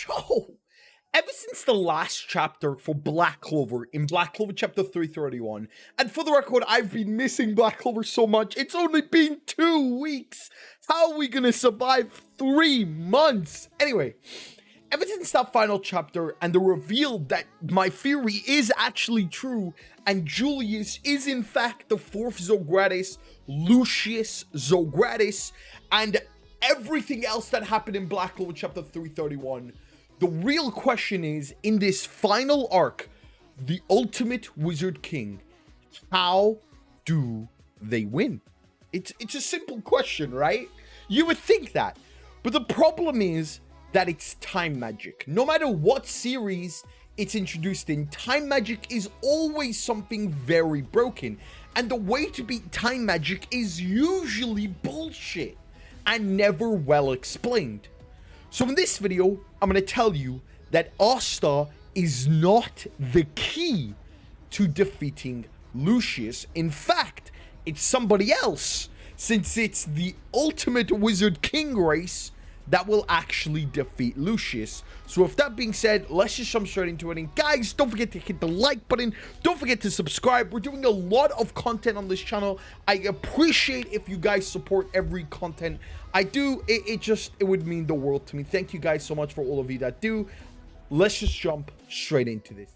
So, ever since the last chapter for Black Clover, in Black Clover chapter 331, and for the record, I've been missing Black Clover so much, it's only been 2 weeks. How are we gonna survive 3 months? Anyway, ever since that final chapter and the reveal that my theory is actually true, and Julius is in fact the fourth Zogratis, Lucius Zogratis, and everything else that happened in Black Clover chapter 331, the real question is, in this final arc, the Ultimate Wizard King, how do they win? It's a simple question, right? You would think that. But the problem is that it's time magic. No matter what series it's introduced in, time magic is always something very broken. And the way to beat time magic is usually bullshit and never well explained. So in this video, I'm going to tell you that Asta is not the key to defeating Lucius. In fact, it's somebody else, since it's the Ultimate Wizard King race that will actually defeat Lucius. So with that being said, let's just jump straight into it. And guys, don't forget to hit the like button. Don't forget to subscribe. We're doing a lot of content on this channel. I appreciate if you guys support every content I do. It would mean the world to me. Thank you guys so much for all of you that do. Let's just jump straight into this.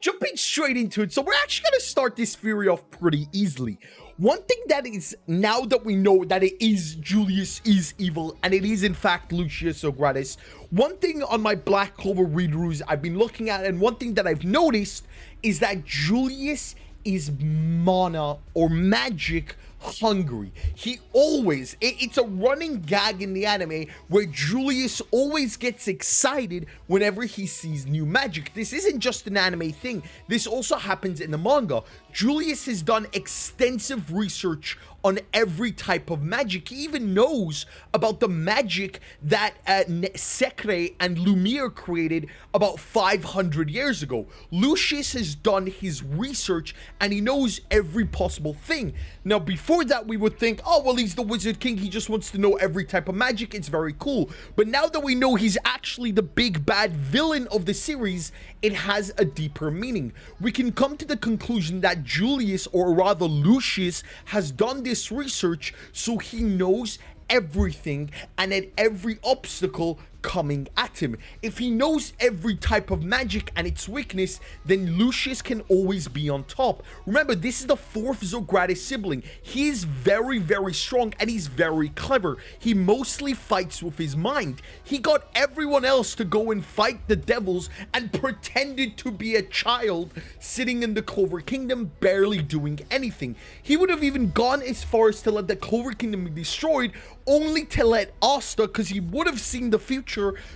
Jumping straight into it. So we're actually going to start this theory off pretty easily. One thing that is, now that we know that it is Julius is evil and it is in fact Lucius Zogratis, one thing on my Black Clover read-throughs I've been looking at, and one thing that I've noticed, is that Julius is mana or magic hungry. He always, it's a running gag in the anime where Julius always gets excited whenever he sees new magic. This isn't just an anime thing, this also happens in the manga. Julius has done extensive research on every type of magic. He even knows about the magic that Secre and Lumiere created about 500 years ago. Lucius has done his research and he knows every possible thing. Now, before that, we would think, oh, well, he's the Wizard King. He just wants to know every type of magic. It's very cool. But now that we know he's actually the big bad villain of the series, it has a deeper meaning. We can come to the conclusion that Julius, or rather Lucius, has done this research so he knows everything and at every obstacle coming at him. If he knows every type of magic and its weakness, then Lucius can always be on top. Remember, this is the fourth Zogratis sibling. He is very, very strong and he's very clever. He mostly fights with his mind. He got everyone else to go and fight the devils and pretended to be a child sitting in the Clover Kingdom, barely doing anything. He would have even gone as far as to let the Clover Kingdom be destroyed, only to let Asta, because he would have seen the future,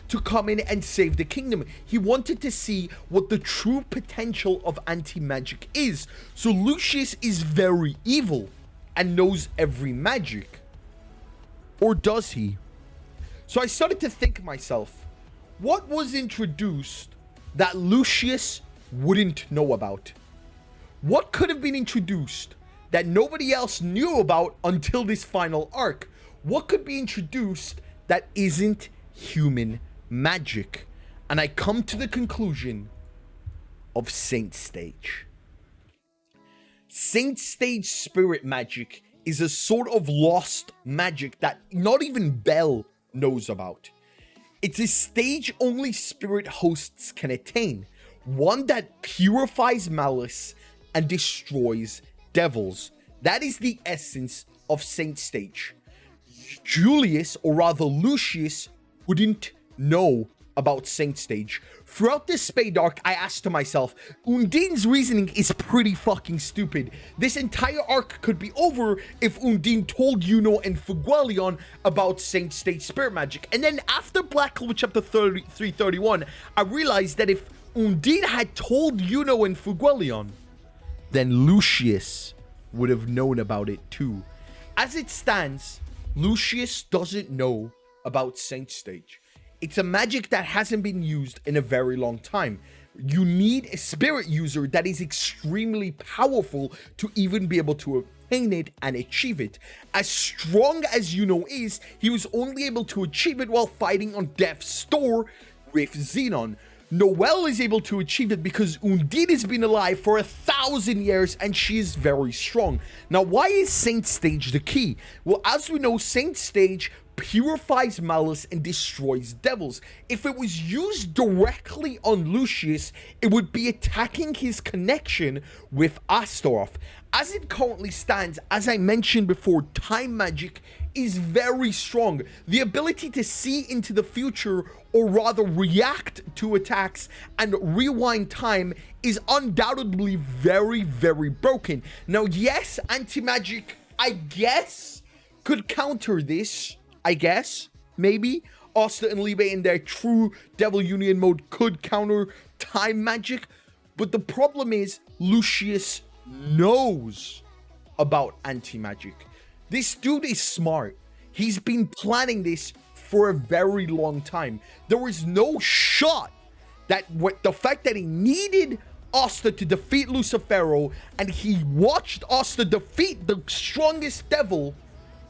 to come in and save the kingdom. He wanted to see what the true potential of anti-magic is. So Lucius is very evil and knows every magic. Or does he? So I started to think to myself, what was introduced that Lucius wouldn't know about? What could have been introduced that nobody else knew about until this final arc? What could be introduced that isn't human magic? And I come to the conclusion of Saint Stage. Saint Stage spirit magic is a sort of lost magic that not even Belle knows about. It's a stage only spirit hosts can attain, one that purifies malice and destroys devils. That is the essence of Saint Stage. Julius, or rather Lucius, wouldn't know about Saint Stage. Throughout this Spade arc, I asked to myself, Undine's reasoning is pretty fucking stupid. This entire arc could be over if Undine told Yuno and Fuegoleon about Saint Stage spirit magic. And then after Black Clover chapter 331, I realized that if Undine had told Yuno and Fuegoleon, then Lucius would have known about it too. As it stands, Lucius doesn't know about Saint Stage. It's a magic that hasn't been used in a very long time. You need a spirit user that is extremely powerful to even be able to obtain it and achieve it. As strong as Yuno is, he was only able to achieve it while fighting on Death's Door with Xenon. Noelle is able to achieve it because Undine has been alive for 1,000 years and she is very strong. Now, why is Saint Stage the key? Well, as we know, Saint Stage purifies malice and destroys devils. If it was used directly on Lucius, it would be attacking his connection with Astaroth. As it currently stands, as I mentioned before, time magic is very strong. The ability to see into the future, or rather react to attacks and rewind time, is undoubtedly very, very broken. Now, yes, anti-magic, I guess, could counter this. I guess, maybe. Asta and Liebe in their true Devil Union mode could counter time magic. But the problem is, Lucius knows about anti-magic. This dude is smart. He's been planning this for a very long time. There is no shot that the fact that he needed Asta to defeat Lucifero and he watched Asta defeat the strongest devil,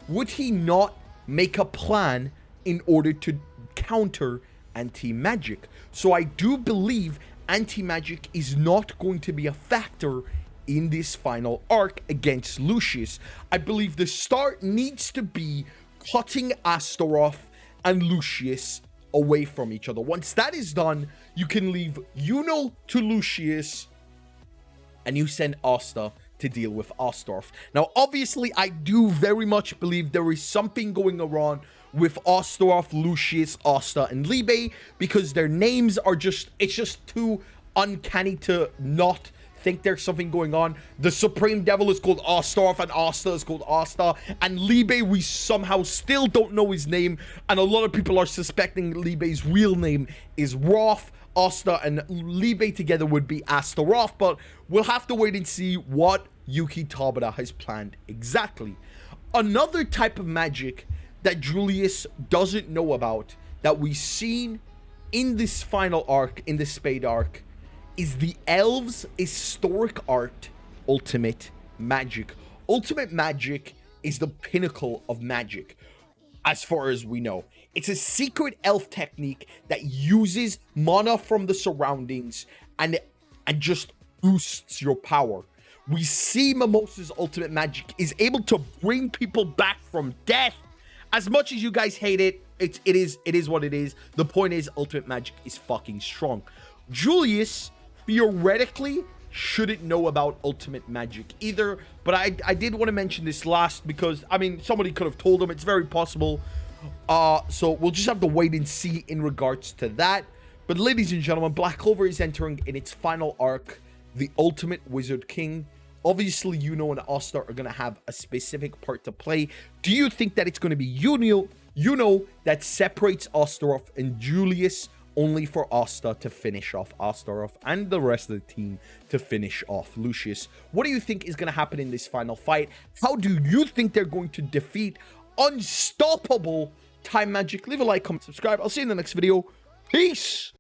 would he not make a plan in order to counter anti-magic? So I do believe anti-magic is not going to be a factor in this final arc against Lucius. I believe the start needs to be cutting Astaroth and Lucius away from each other. Once that is done, you can leave Yuno to Lucius and you send Asta to deal with Astaroth. Now, obviously, I do very much believe there is something going around with Astaroth, Lucius, Asta, and Liebe, because their names are just, it's just too uncanny to not think there's something going on. The Supreme Devil is called Astaroth and Asta is called Asta, and Liebe, we somehow still don't know his name, and a lot of people are suspecting Liebe's real name is Roth. Asta and Liebe together would be Astaroth, but we'll have to wait and see what Yuki Tabata has planned exactly. Another type of magic that Julius doesn't know about, that we've seen in this final arc, in the Spade arc, is the Elves' historic art, Ultimate Magic. Ultimate Magic is the pinnacle of magic, as far as we know. It's a secret elf technique that uses mana from the surroundings and just boosts your power. We see Mimosa's ultimate magic is able to bring people back from death. As much as you guys hate it, it is what it is. The point is, ultimate magic is fucking strong. Julius theoretically shouldn't know about ultimate magic either, but I did want to mention this last because, I mean, somebody could have told him. It's very possible. So we'll just have to wait and see in regards to that. But ladies and gentlemen, Black Clover is entering in its final arc, the Ultimate Wizard King. Obviously, Yuno and Asta are going to have a specific part to play. Do you think that it's going to be Yuno that separates Astaroth and Julius, only for Asta to finish off Astaroth and the rest of the team to finish off Lucius? What do you think is going to happen in this final fight? How do you think they're going to defeat unstoppable time magic? Leave a like, comment, subscribe. I'll see you in the next video. Peace.